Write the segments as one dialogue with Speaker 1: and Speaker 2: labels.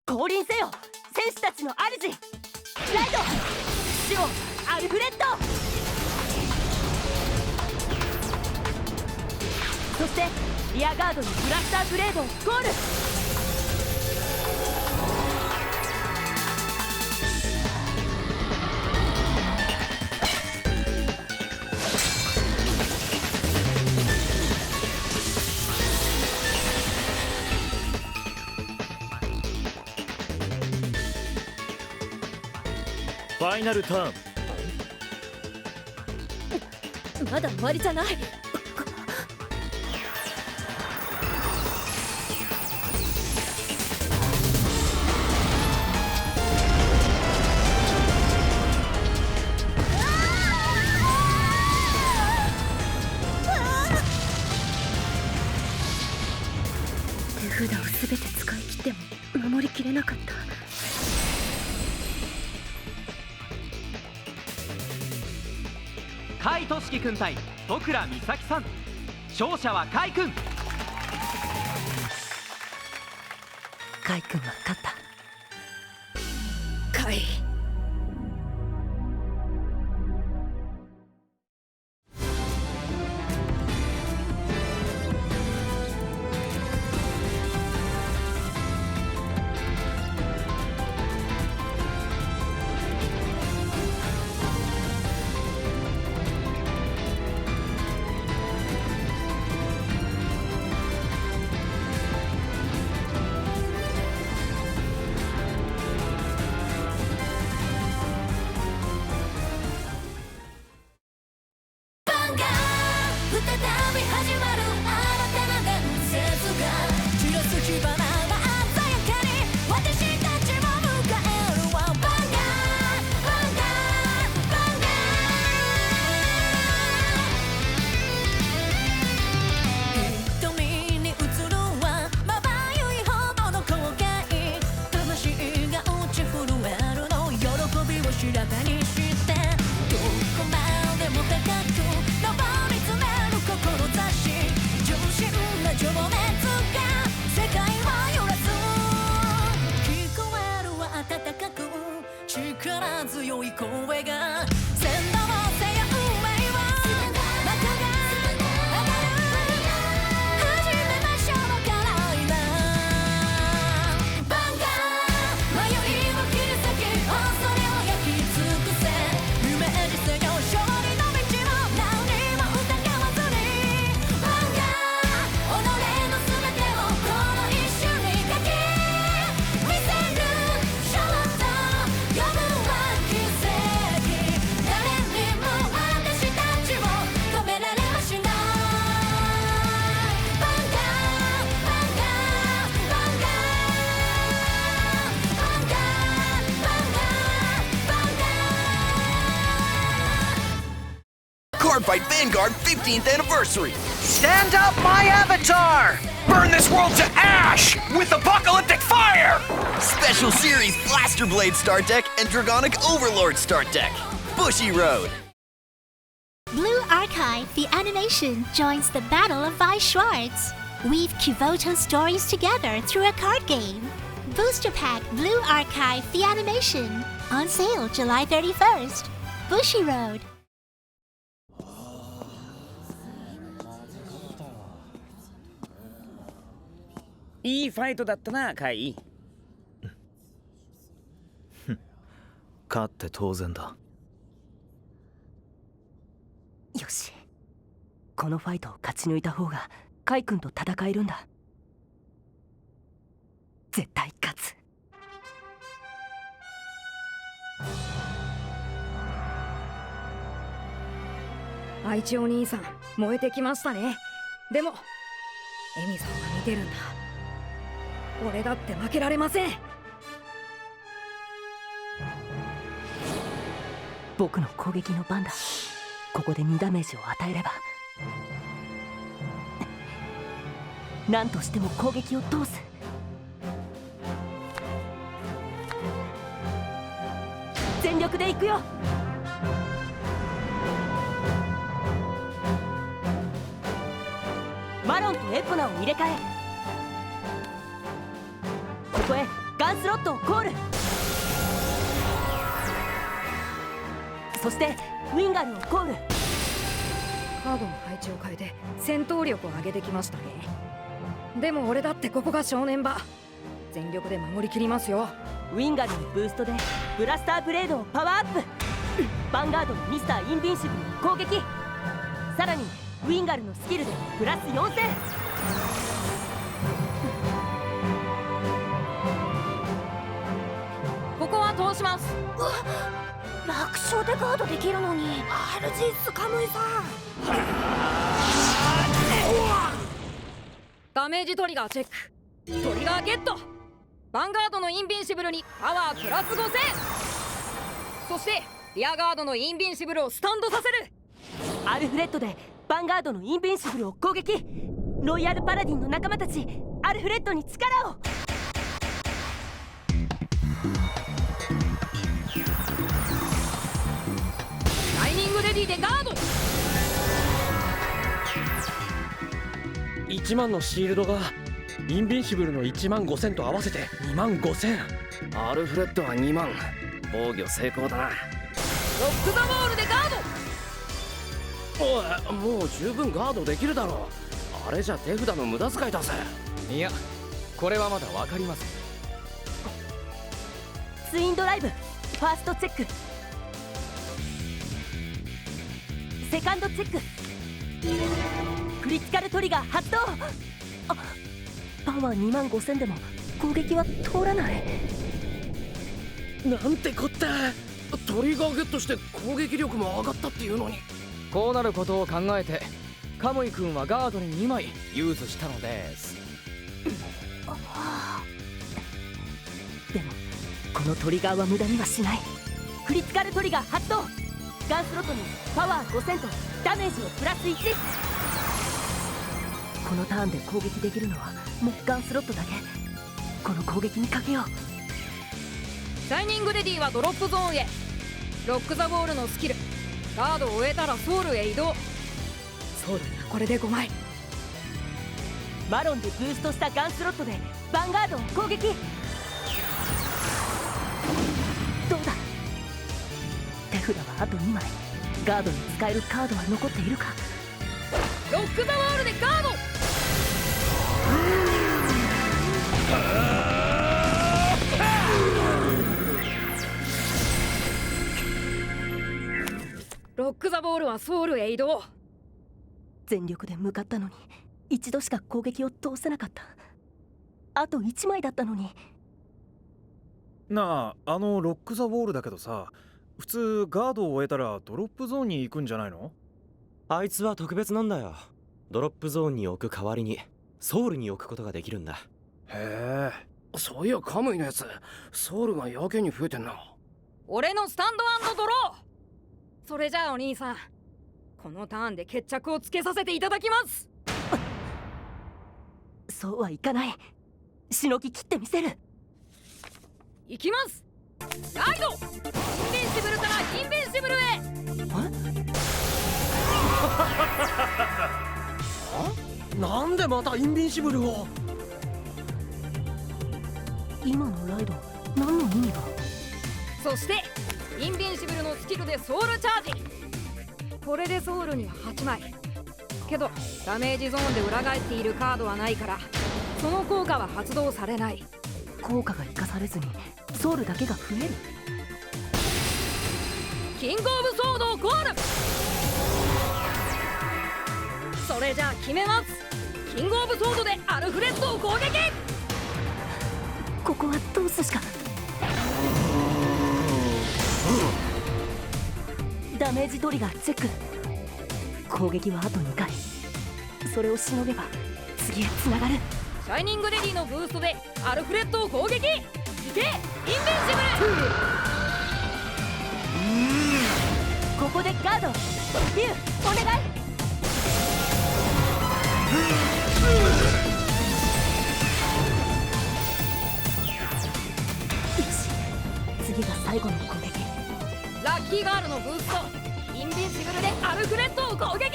Speaker 1: 降臨せよ戦士たちの主ライドシオン・アルフレッド、そしてリアガードにブラスターブレードをコール。
Speaker 2: ファイナルターン。
Speaker 1: まだ終わりじゃない。手札を全て使い切っても守りきれなかった。
Speaker 3: 甲斐俊樹君対戸倉美咲さん、勝者は甲斐君。
Speaker 1: 甲斐君は勝った。甲斐、力強い声が先導せよ運命は幕が上がる。始めましょうからいなバンガー迷いも切り裂き恐れを焼き尽くせ。イメージせよ勝利の道を何にも疑わずにバンガー己の全てをこの一瞬に書き見せるショート呼ぶは奇跡。誰にも私たちを止められはしないバンガーバンガーバンガーバンガーバンガーバンガー。
Speaker 4: Cardfight Vanguard 15th anniversary!
Speaker 5: Stand up, my avatar!
Speaker 4: Burn this world to ash with apocalyptic fire! Special Series Blaster Blade Start Deck and Dragonic Overlord Start Deck. Bushiroad.
Speaker 6: Blue Archive, the animation, joins the Battle of Vi Schwartz. Weave Kivoto stories together through a card game. Booster Pack Blue Archive, the animation. On sale July 31st. Bushiroad.
Speaker 5: いいファイトだったな、カイ。
Speaker 2: 勝って当然だ。
Speaker 1: よし、このファイトを勝ち抜いた方がカイ君と戦えるんだ。絶対勝つ。
Speaker 7: 愛知お兄さん燃えてきましたね。でもエミさんは見てるんだ。俺だって負けられません。
Speaker 1: 僕の攻撃の番だ。ここで2ダメージを与えれば何としても攻撃を通す。全力で行くよ。マロンとエポナを入れ替え、ここへガガンスロットをコール。そしてウィンガルをコール。
Speaker 7: カードの配置を変えて戦闘力を上げてきましたね。でも俺だってここが正念場。全力で守りきりますよ。
Speaker 1: ウィンガルのブーストでブラスターブレードをパワーアップ。ヴァンガードのミスターインビンシブルを攻撃。さらにウィンガルのスキルでプラス4000。
Speaker 7: ここは通します。
Speaker 6: 楽勝でガードできるのに RG スカムイさん。
Speaker 7: ダメージトリガーチェック。トリガーゲット。ヴァンガードのインビンシブルにパワープラス5000。そしてリアガードのインビンシブルをスタンドさせる。
Speaker 1: アルフレッドでヴァンガードのインビンシブルを攻撃。ロイヤルパラディンの仲間たち、アルフレッドに力を。
Speaker 7: ライニングレディでガード。
Speaker 8: 1万のシールドがインビンシブルの1万5000と合わせて2万5000。
Speaker 5: アルフレッドは2万。防御成功だな。
Speaker 7: ロックザボールでガード。
Speaker 5: おい、もう十分ガードできるだろう。あれじゃ手札の無駄遣いだぜ。
Speaker 8: いや、これはまだ分かりません。
Speaker 1: ツインドライブ、ファーストチェック。セカンドチェック。クリティカルトリガー発動。あ、パワー2万5000でも攻撃は通らない。
Speaker 5: なんてこった。トリガーゲットして攻撃力も上がったっていうのに。
Speaker 8: こうなることを考えてカムイ君はガードに2枚ユーズしたのです。
Speaker 1: でもこのトリガーは無駄にはしない。クリティカルトリガー発動。ガンスロットにパワー5000とダメージをプラス1。このターンで攻撃できるのはもうガンスロットだけ。この攻撃にかけよう。
Speaker 7: シャイニングレディはドロップゾーンへ。ロックザボールのスキル。ガードを終えたらソウルへ移動。ソウルにはこれで5枚。
Speaker 1: マロンでブーストしたガンスロットでヴァンガードを攻撃。どうだ。手札はあと2枚。ガードに使えるカードは残っているか。
Speaker 7: ロックザボールでガード。ロックザボールはソウルへ移動。
Speaker 1: 全力で向かったのに一度しか攻撃を通せなかった。あと1枚だったのに。
Speaker 2: なあ、ロック・ザ・ウォールだけどさ、普通ガードを終えたらドロップゾーンに行くんじゃないの？
Speaker 9: あいつは特別なんだよ。ドロップゾーンに置く代わりにソウルに置くことができるんだ。
Speaker 5: へえ、そういやカムイのやつソウルがやけに増えてんな。
Speaker 7: 俺のスタンド&ドロー。それじゃあお兄さん、このターンで決着をつけさせていただきます。
Speaker 1: そうはいかない。しのぎ切ってみせる。
Speaker 7: 行きます。ガイド。インビンシブルからインビンシブルへ。
Speaker 8: なんでまたインビンシブルを。
Speaker 1: 今のライド何の意味が。
Speaker 7: そしてインビンシブルのスキルでソウルチャージ。これでソウルには8枚けど、ダメージゾーンで裏返っているカードはないからその効果は発動されない。
Speaker 1: 効果が生かされずにソウルだけが増える。
Speaker 7: キングオブソードをコール。それじゃあ決めます。キングオブソードでアルフレッドを攻撃。
Speaker 1: ここは通すしか。ダメージトリガーチェック。攻撃はあと2回。それをしのげば次へつながる。
Speaker 7: シャイニングレディのブーストでアルフレッドを攻撃。いけインビンシブル。
Speaker 1: ここでガード。リュウお願い。よし、次が最後の攻撃。
Speaker 7: ラッキーガールのブースト。インビンシブルでアルフレッドを攻撃。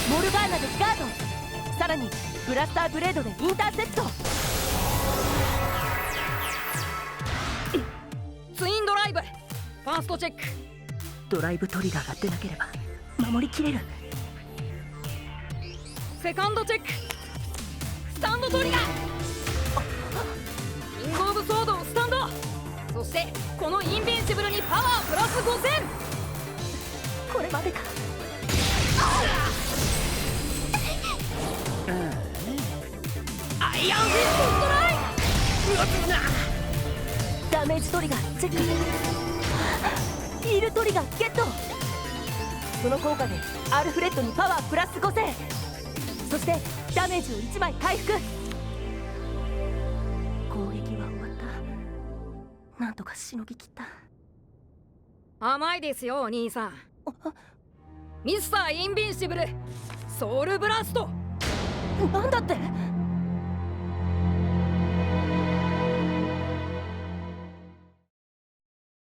Speaker 1: モルガーナでガード。さらにブラスターブレードでインターセプト。
Speaker 7: ツインドライブファーストチェック。
Speaker 1: ドライブトリガーが出なければ守りきれる。
Speaker 7: セカンドチェック。スタンドトリガー。キングオブソードをスタンド。そしてこのインビンシブルにパワープラス5000。
Speaker 1: これまでか。
Speaker 7: アイアンフィストストライク。
Speaker 1: ダメージトリガーチェック。ヒールトリガーゲット。その効果でアルフレッドにパワープラス5000。そしてダメージを1枚回復。攻撃は終わった。なんとかしのぎきった。
Speaker 7: 甘いですよお兄さん。ミスターインビンシブルソウルブラスト。
Speaker 1: なんだって。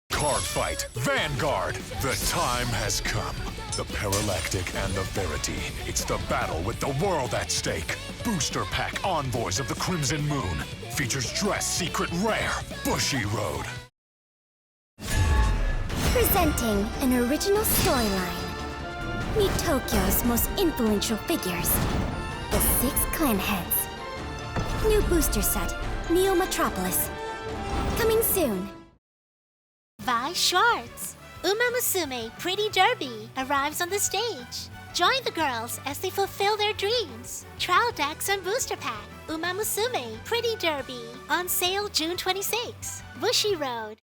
Speaker 10: Card Fight Vanguard. The time has come. The Paralactic and the Verity. It's the battle with the world at stake. Booster Pack Envoys of the Crimson Moon. Features Dress Secret Rare, Bushy Road.
Speaker 6: Presenting an original storyline. Meet Tokyo's most influential figures, the 6 clan heads. New booster set, Neo Metropolis. Coming soon. Vi Schwartz, Uma Musume Pretty Derby arrives on the stage. Join the girls as they fulfill their dreams. Trial decks and booster pack. Uma Musume Pretty Derby on sale June 26. Bushy Road.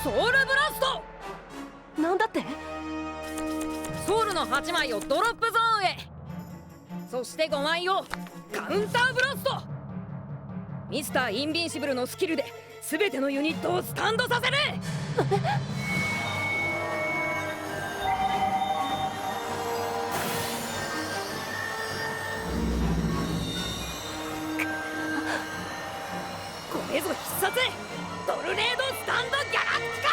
Speaker 7: ソウルブラスト。
Speaker 1: なんだって。
Speaker 7: ソウルの8枚をドロップゾーンへ。そして5枚をカウンターブラスト。ミスターインビンシブルのスキルで全てのユニットをスタンドさせる。これぞ必殺トルネードスタンドギャラクティカ。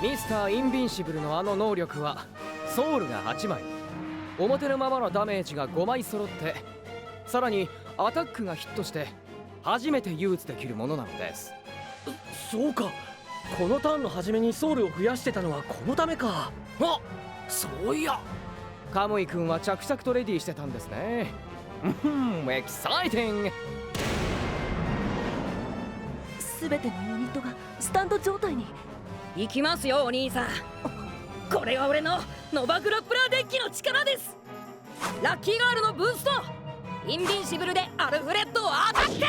Speaker 8: ミスターインビンシブルのあの能力はソウルが8枚、表のままのダメージが5枚揃って、さらにアタックがヒットして初めてユーズできるものなのです。
Speaker 5: そうか、このターンの初めにソウルを増やしてたのはこのためか。あ、そういや。
Speaker 8: カムイ君は着々とレディーしてたんですね。エキサイティング。
Speaker 1: 全てのユニットがスタンド状態に。
Speaker 7: 行きますよお兄さん。これは俺のノバグラップラーデッキの力です。ラッキーガールのブースト。インビンシブルでアルフレッドをアタック。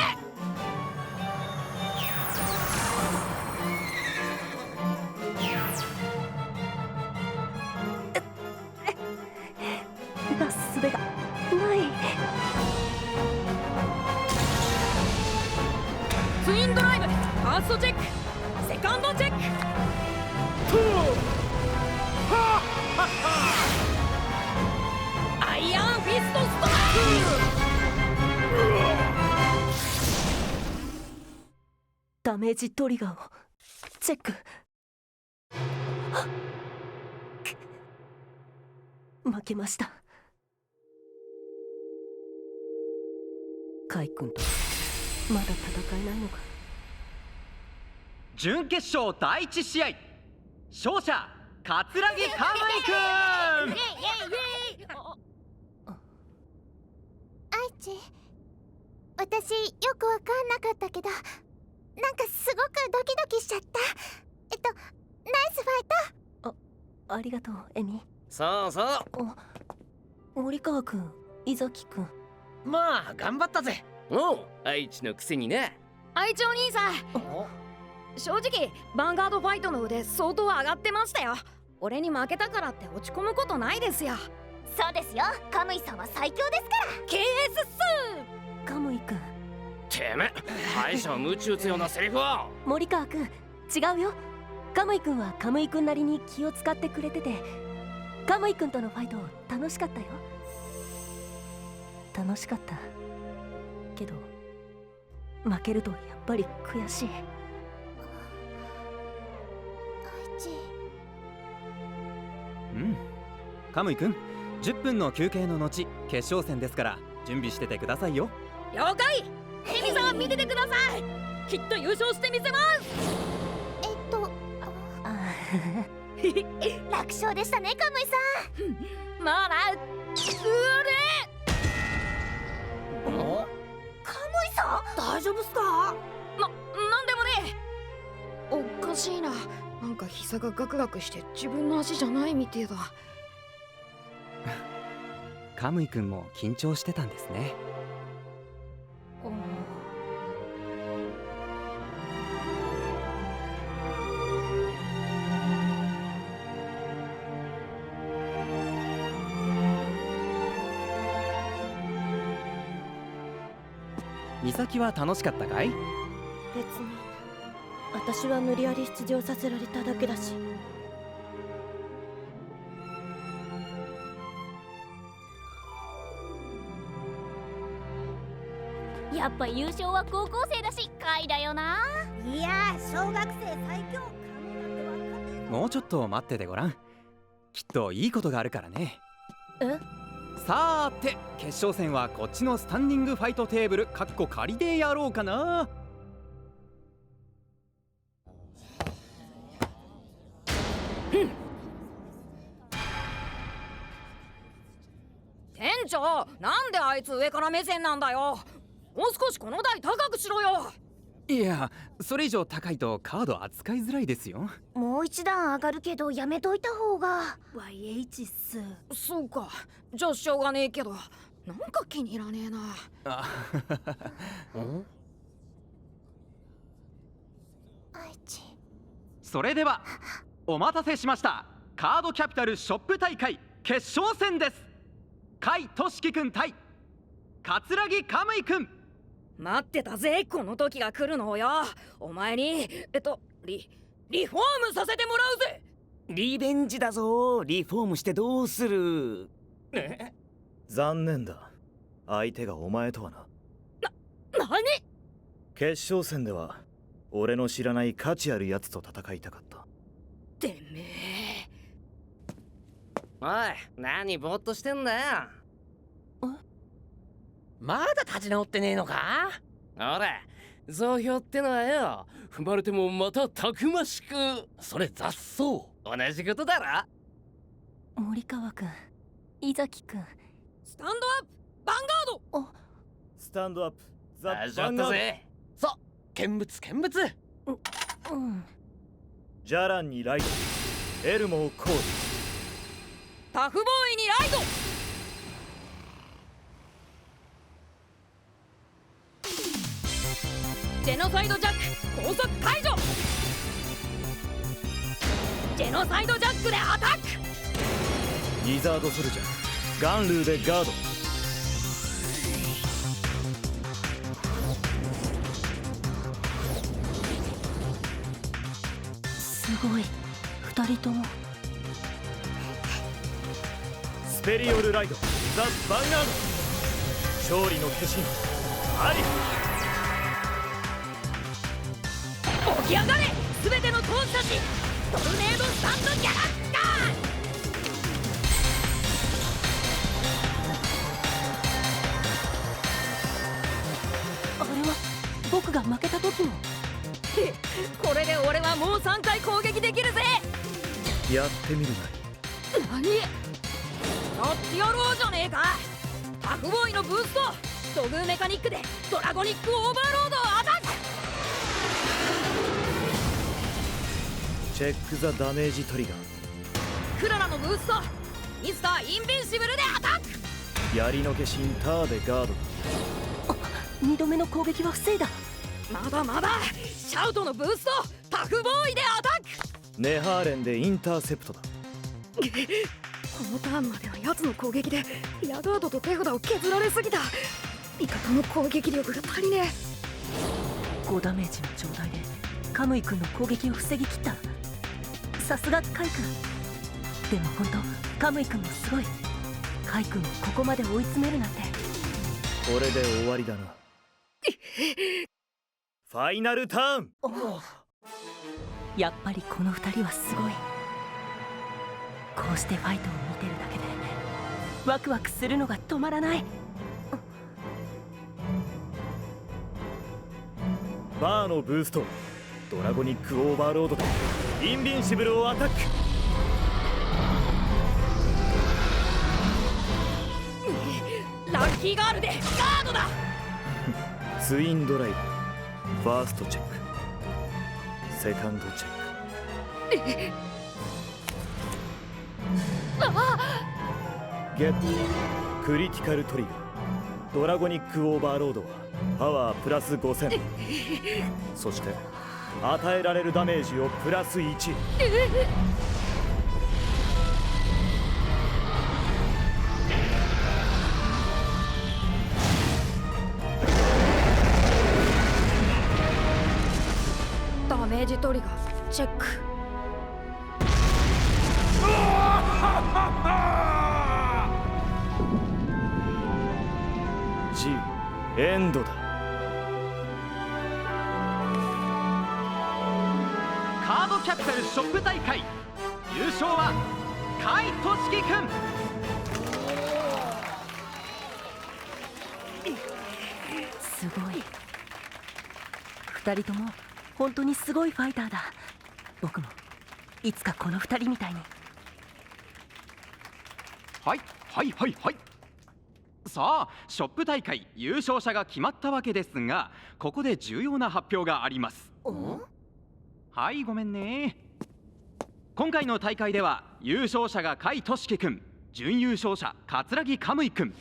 Speaker 1: なすべがない。
Speaker 7: ツインドライブファーストチェック。セカンドチェック。アイアンフィストストライク。
Speaker 1: ダメージトリガーをチェック。負けました。カイ君とまだ戦えないのか。
Speaker 3: 準決勝第1試合、勝者桂木カムイくん。
Speaker 6: 愛知、私よくわかんなかったけど、なんかすごくドキドキしちゃった。ナイスファイト。
Speaker 1: ありがとうエミ。
Speaker 5: さあさあ。
Speaker 1: 森川君、伊崎君、
Speaker 5: まあ頑張ったぜ。
Speaker 8: おう、愛知のくせにな。
Speaker 7: 愛知お兄さん、正直ヴァンガードファイトの腕相当上がってましたよ。俺に負けたからって落ち込むことないですよ。
Speaker 1: そうですよ、カムイさんは最強ですから。
Speaker 7: KS っす。
Speaker 1: カムイくん、
Speaker 8: てめえ、敗者を鞭打つようなセリフを。
Speaker 1: 森川くん、違うよ。カムイくんはカムイくんなりに気を使ってくれてて、カムイくんとのファイト楽しかったよ。楽しかったけど、負けるとやっぱり悔しい。愛知。
Speaker 11: カムイくん、10分の休憩の後決勝戦ですから準備しててくださいよ。
Speaker 7: 了解。エミさん見ててください。きっと優勝してみせます。
Speaker 1: 楽勝でしたね、カムイさん。
Speaker 7: まあな。うれ。
Speaker 1: カムイさん、大丈夫っすか？
Speaker 7: なんでもね。おかしいな。なんか膝がガクガクして自分の足じゃないみてえだ。
Speaker 11: カムイくんも緊張してたんですね。美咲は楽しかったかい？
Speaker 1: 別に私は無理やり出場させられただけだし。やっぱ優勝は高校生だし回だよな。いや、小学生最強。
Speaker 11: もうちょっと待っててごらん。きっといいことがあるからね。
Speaker 1: え？
Speaker 11: さーて、決勝戦はこっちのスタンディングファイトテーブル仮でやろうかな。
Speaker 7: 店長、なんであいつ上から目線なんだよ。もう少しこの台高くしろよ。
Speaker 11: いや、それ以上高いとカード扱いづらいですよ。
Speaker 1: もう一段上がるけどやめといた方が。YH っす。
Speaker 7: そうか、じゃあしょうがねえけど、なんか気に入らねえな。
Speaker 1: 愛知。
Speaker 3: それではお待たせしました。カードキャピタルショップ大会決勝戦です。甲斐俊樹くん対桂木カムイくん。
Speaker 7: 待ってたぜ、この時が来るのをよ。お前にリフォームさせてもらうぜ。
Speaker 12: リベンジだぞ。リフォームしてどうする？
Speaker 13: 残念だ、相手がお前とはな。
Speaker 7: 何？
Speaker 13: 決勝戦では俺の知らない価値あるやつと戦いたかった。
Speaker 7: てめえ。
Speaker 8: おい、何ぼーっとしてんだよ。
Speaker 5: まだ立ち直ってねえのか？
Speaker 8: ほら、雑兵ってのはよ、踏まれてもまたたくましく。それ雑草。同じことだろ。
Speaker 1: 森川くん、伊崎くん。
Speaker 7: スタンドアップヴァンガード。
Speaker 13: スタンドアップザ・ヴ
Speaker 8: 始ま
Speaker 13: ァンガード。
Speaker 8: ったぜ。さあ、見物。
Speaker 13: ジャランにライド、エルモをコール。
Speaker 7: タフボーイにライド。ジェノサイドジャック高速解除。ジェノサイドジャックでアタック。
Speaker 13: リザードソルジャー、ガンルーでガード。
Speaker 1: すごい、二人とも。
Speaker 13: スペリオルライド、ザ・ヴァンガード。勝利の化身、アリフ。
Speaker 7: 起き上がれ、すべての闘士たち。トルネードスタンドギャラッカ
Speaker 1: あれは僕が負けた時の。
Speaker 7: これで俺はもう3回攻撃できるぜ。
Speaker 13: やってみるなり。
Speaker 7: 何？やってやろうじゃねえか。タフボーイのブースト、土偶メカニックでドラゴニックオーバーロードをアタック。
Speaker 13: チェックザダメージトリガー。
Speaker 7: クララのブースト、ミスターインビンシブルでアタック。
Speaker 13: 槍の化身ターでガード。
Speaker 14: 2度目の攻撃は防いだ。
Speaker 7: まだまだ。シャウトのブースト、タフボーイでアタック。
Speaker 2: ネハーレンでインターセプトだ。
Speaker 7: このターンまでのやつの攻撃でリアガードと手札を削られすぎた。味方の攻撃力が足りね
Speaker 14: え。5ダメージの状態でカムイ君の攻撃を防ぎ切った。さすがカイ君。でも本当カムイ君もすごい。カイ君をここまで追い詰めるなんて。
Speaker 2: これで終わりだな。ファイナルターン。
Speaker 14: やっぱりこの2人はすごい。こうしてファイトを見てるだけでワクワクするのが止まらない。
Speaker 2: バーのブースト、ドラゴニックオーバーロードでインビンシブルをアタック。
Speaker 7: ラッキーガールでガードだ。
Speaker 2: ツインドライブ、ファーストチェック、セカンドチェック。ゲットクリティカルトリガー。ドラゴニックオーバーロードはパワープラス5000。そして与えられるダメージをプラス1。
Speaker 7: ダメージトリガーチェック。
Speaker 2: エンドだ。
Speaker 3: カードキャピタルショップ大会優勝は甲斐俊樹くん。
Speaker 14: すごい。2人とも本当にすごいファイターだ。僕もいつかこの2人みたいに。
Speaker 3: はいはいはいはい。さあショップ大会優勝者が決まったわけですが、ここで重要な発表があります。はいごめんね。今回の大会では優勝者が甲斐俊樹くん、準優勝者桂木カムイくん、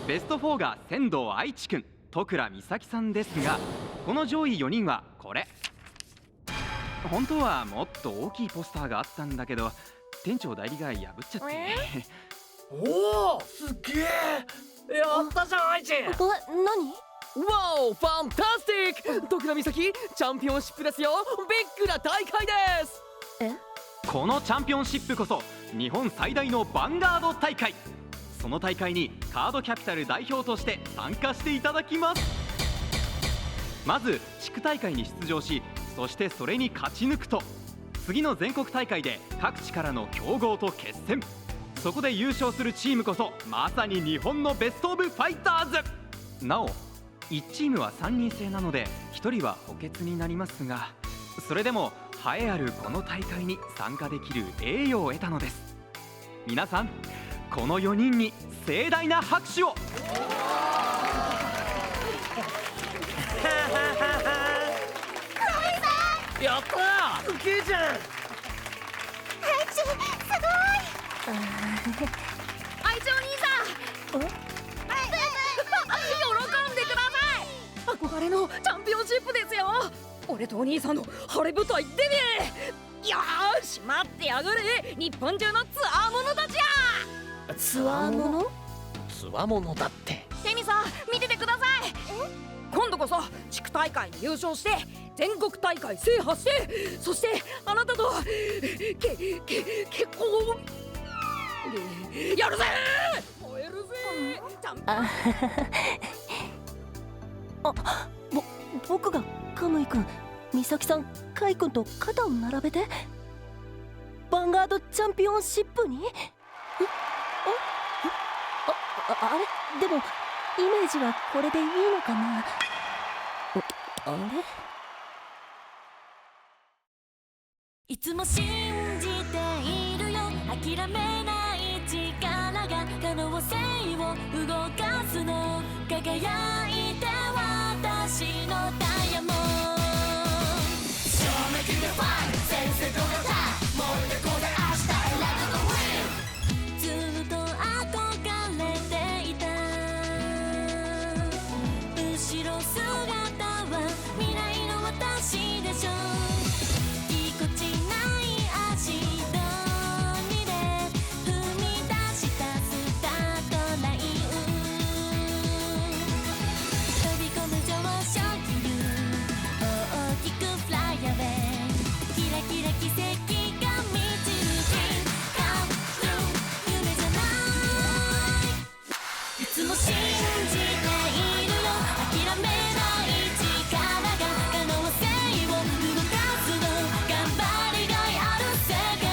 Speaker 3: ベスト4が仙道愛知くん、戸倉美咲さんですが、この上位4人はこれ。本当はもっと大きいポスターがあったんだけど店長代理が破っちゃって
Speaker 5: おおすっげえ。やったじゃん愛知。
Speaker 14: 何？
Speaker 8: わおファンタスティック。戸倉美咲チャンピオンシップですよ。ビッグな大会です。
Speaker 3: このチャンピオンシップこそ日本最大のヴァンガード大会。その大会にカードキャピタル代表として参加していただきます。まず地区大会に出場し、そしてそれに勝ち抜くと次の全国大会で各地からの強豪と決戦。そこで優勝するチームこそまさに日本のベストオブファイターズ。なお1チームは3人制なので1人は補欠になりますが、それでも栄えあるこの大会に参加できる栄誉を得たのです。皆さんこの4人に盛大な拍手を。
Speaker 5: やったー、ウケーじゃん。
Speaker 1: 愛知すごい。
Speaker 7: 愛知お兄さん喜んでください。憧れのチャンピオンシップですよ。俺とお兄さんの晴れ舞台デビュー。よーし待ってやがれ、日本中のツアー者たちや。
Speaker 14: ツアー者？
Speaker 5: つわものだって。
Speaker 7: テミさん見ててください。今度こそ地区大会に優勝して全国大会制覇して、そしてあなたと結婚やるぜ。燃えるぜ。
Speaker 14: 僕がカムイ君、美咲さん、カイ君と肩を並べてヴァンガードチャンピオンシップに？あれでもイメージはこれでいいのかな。あれ？
Speaker 1: いつも信じているよ、諦めない力が可能性を動かすの。輝いて私のダイヤモンド。証明でファイト、先生とのタイム、燃えてこで明日 Let the wind。ずっと憧れていたは未来の私でしょぎこちない足取りで踏み出したスタートライン飛び込む上昇気流大きくフライアウェイキラキラ奇跡が導き Come through 夢じゃないいつも信じているよ諦めない力が可能性を動かすの頑張りがいある世界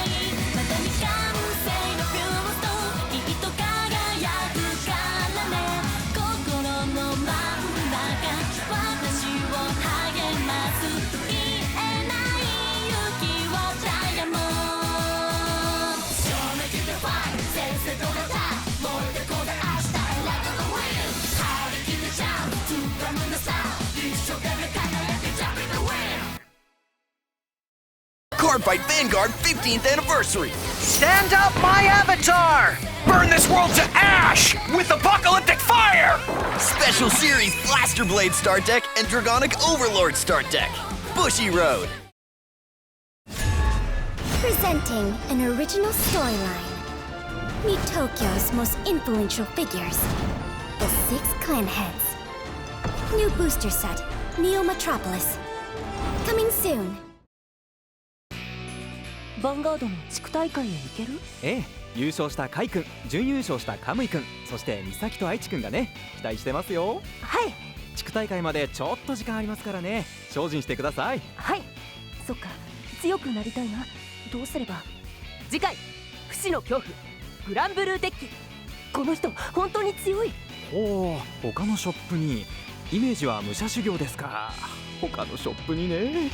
Speaker 1: また未完成のフューストきっと輝くからね心の真ん中私を励ます言えない雪をダイヤモンド正面でファイト先生となった燃えてこない明日Like the wind 張り切ってジャンプ To the moon the sun 一生懸命輝け Jump in the wind
Speaker 4: Card Fight Vanguard 15th anniversary!
Speaker 15: Stand up, my avatar!
Speaker 4: Burn this world to ash with apocalyptic fire! Special Series Blaster Blade Start Deck and Dragonic Overlord Start Deck. Bushy Road.
Speaker 6: Presenting an original storyline. Meet Tokyo's most influential figures, the 6 clan heads. New booster set, Neo Metropolis. Coming soon.
Speaker 14: ヴァンガードの地区大会へ行ける？
Speaker 11: ええ、優勝したカイ君、準優勝したカムイ君、そしてミサキとアイチ君がね、期待してますよ。
Speaker 14: はい。
Speaker 11: 地区大会までちょっと時間ありますからね、精進してください。
Speaker 14: はい。そっか、強くなりたいな。どうすれば？次回、不死の恐怖、グランブルーデッキ。この人、本当に強い。
Speaker 11: ほう、他のショップに。イメージは武者修行ですか。他のショップにね。